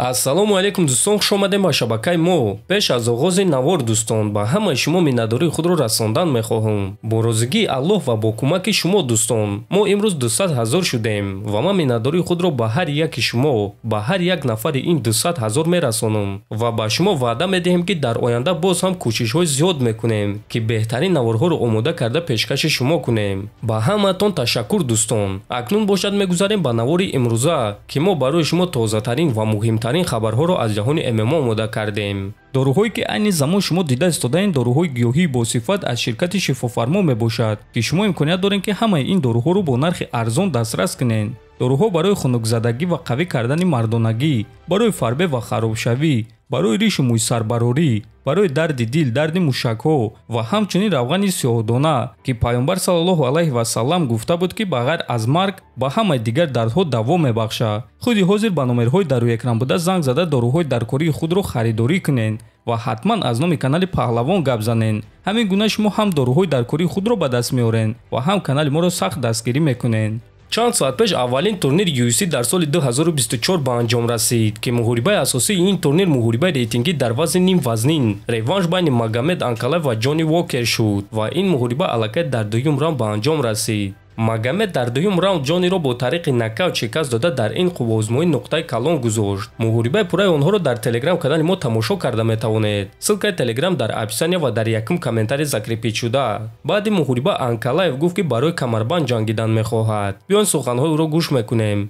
ассалому алайкум дӯстон, хуш омадем ба шабакаи мо. Пеш аз оғози навор дӯстон, ба ҳамаи шумо миннатдории худро расондан мехоҳам. Бо розигии Аллоҳ ва бо кӯмаки шумо дӯстон, мо имрӯз 200 000 шудем ва ман миннатдории худро ба ҳар яки шумо, ба ҳар як нафари ин 200 000 мерасонам ва ба шумо ваъда медиҳем ки дар оянда боз ҳам кӯшишҳои зиёд мекунем ки беҳтарин наворҳоро омода карда пешкаши шумо кунем. Ба ҳамаатон ташаккур дӯстон. Акнун бошад мегузарем ба навори имрӯза ки мо барои шумо тозатарин ва муҳимтарин хабарҳоро аз ҷаҳони ММО омода кардем. доруҳое ки айни замон шумо дида истодаин доруҳои гиёҳии босифат аз ширкати шифофармо мебошад ки шумо имконият доред ки ҳамаи ин доруҳоро бо нархи арзон дастрас кунед. доруҳо барои хунукзадагӣ ва қавӣ кардани мардонагӣ, барои фарбе ва харобшавӣ, барои ришу мӯйсарбарорӣ, барои дарди дил, дарди мушакҳо ва ҳамчунин равғани сиёҳдона ки пайғамбар саллаллоҳу алайҳи васаллам гуфта буд ки ба ғайр аз марг ба ҳамаи дигар дардҳо даво мебахшад. худи ҳозир ба номерҳои дар рӯи экран буда занг зада доруҳои даркории худро харидорӣ кунед ва ҳатман аз номи канали Паҳлавон гап занед. ҳамин гуна шумо ҳам доруҳои даркории худро ба даст меоред ва ҳам канали моро сахт дастгирӣ мекунед. чанд соат пеш аввалин турнири UFC дар соли 2024 ба анҷом расид ки муҳорибаи асосии ин турнир муҳорибаи рейтингӣ дар вазни ним вазнин реванш байни Магомед Анкалаев ва Ҷонни Уокер шуд ва ин муҳориба аллакай дар дуюм раунд ба анҷом расид. Магомед дар дуюм раунд Ҷонниро бо тариқи нокаут шикаст дода дар ин қуввоозмоӣ нуқтаи калон гузошт. муҳорибаи пурраи онҳоро дар телеграм канали мо тамошо карда метавонед. ссилкаи телеграм дар описания ва дар якум комментарий закрепид шуда. баъди муҳориба Анкалаев гуфт ки барои камарбанд ҷангидан мехоҳад. биён суханҳои ӯро гӯш мекунем.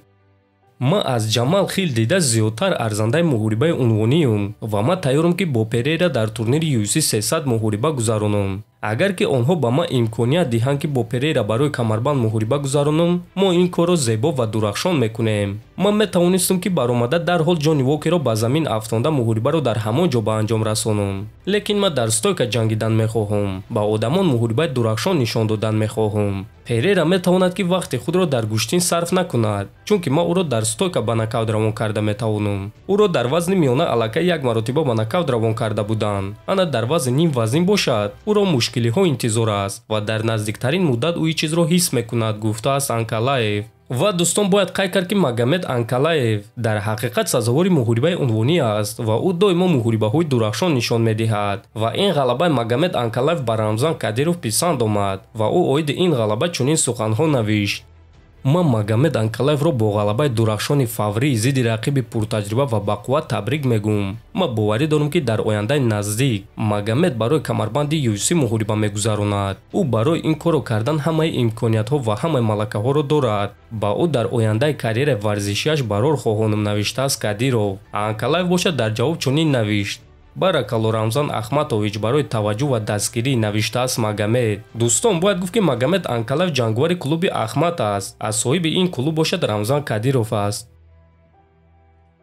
ман аз Ҷамал Хил дида зиёдтар арзандаи муҳорибаи унвониям ва ман тайёрам ки бо Перейра дар турнири UFC 300 муҳориба гузаронам. агар ки онҳо ба ман имконият диҳанд ки бо Перейра барои камарбанд муҳориба гузаронам, мо ин корро зебо ва дурахшон мекунем. ман метавонистам ки баромада дарҳол Ҷонни Уокерро ба замин афтонда муҳорибаро дар ҳамон ҷо ба анҷом расонам. лекин ман дар стойка ҷангидан мехоҳам. ба одамон муҳорибаи дурахшон нишон додан мехоҳам. Перейра метавонад ки вақти худро дар гӯштин сарф накунад, чунки ман ӯро дар стойка ба нокаут равон карда метавонам. ӯро дар вазни миёна аллакай як маротиба ба нокаут равон карда буданд. ана дар вазни ним вазнин бошад, ӯро мушкилиҳо интизор аст ва дар наздиктарин муддат ӯ ин чизро ҳис мекунад, гуфтааст Анкалаев. ва дӯстон бояд қайд кард ки Магомед Анкалаев дар ҳақиқат сазовори муҳорибаи унвонӣ аст ва ӯ доимо муҳорибаҳои дурахшон нишон медиҳад ва ин ғалабаи Магомед Анкалаев ба Рамзан Кадиров писанд омад ва ӯ оиди ин ғалаба чунин суханҳо навишт. ман Магомед Анкалаевро бо ғалабаи дурахшони фаврӣ зидди рақиби пуртаҷриба ва бақувват табрик мегӯям. ман боварӣ дорам ки дар ояндаи наздик Магомед барои камарбанди UFC муҳориба мегузаронад. ӯ барои ин корро кардан ҳамаи имкониятҳо ва ҳамаи малакаҳоро дорад. ба ӯ дар ояндаи карьераи варзишиаш барор хоҳонам, навиштааст Кадиров. Анкалаев бошад дар ҷавоб чунин навишт: баракалло Рамзан Ахматович барои таваҷҷӯҳ ва дастгирӣ, навиштааст Магомед. дӯстон бояд гуфт ки Магомед Анкалаев ҷангвари клуби Ахмат аст. аз соҳиби ин клуб бошад Рамзан Кадиров аст.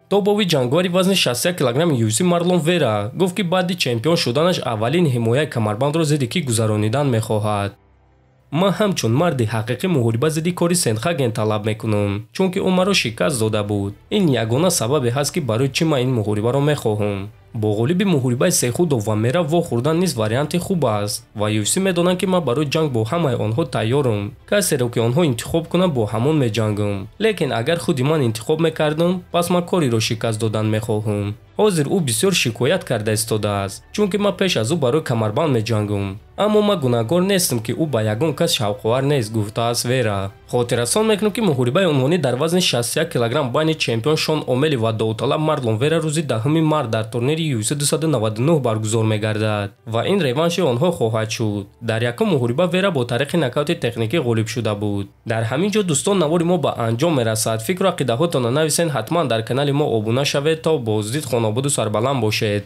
тобови ҷангвари вазни 61 кг UFC Марлон Вера гуфт ки баъди чемпион шуданаш аввалин ҳимояи камарбандро зидди кӣ гузаронидан мехоҳад. ман ҳамчун марди ҳақиқӣ муҳориба зидди кори Сенхаген талаб мекунам, чунки ӯ маро шикаст дода буд. ин ягона сабабе ҳаст ки барои чӣ ман ин муҳорибаро мехоҳам. бо ғолиби муҳорибаи Сехудов ва Мераб вохӯрдан низ варианти хуб аст ва UFC медонанд ки ман барои ҷанг бо ҳамаи онҳо тайёрам. касеро ки онҳо интихоб кунанд бо ҳамон меҷангам. лекин агар худи ман интихоб мекардам, пас ман кориро шикаст додан мехоҳам. ҳозир ӯ бисёр шикоят карда истодааст, чунки ман пеш аз ӯ барои камарбанд меҷангам. аммо ман гунаҳгор нестам ки ӯ ба ягон кас шавқовар нест, гуфтааст Вера. хотиррасон мекунам ки муҳорибаи унвонӣ дар вазни 61 кг байни чемпион Шон Омели ва Доуталаб Марлон Вера рӯзи 10 март дар турнири UFC 299 баргузор мегардад ва ин реванши онҳо хоҳад шуд. дар якум муҳориба Вера бо тариқи нокаути техникӣ ғолиб шуда буд. дар ҳамин ҷо дӯстон навори мо ба анҷом мерасад. фикру ақидаҳотонро нависен, ҳатман дар канали мо обуна шавед. то боздид хонободу сарбаланд бошед.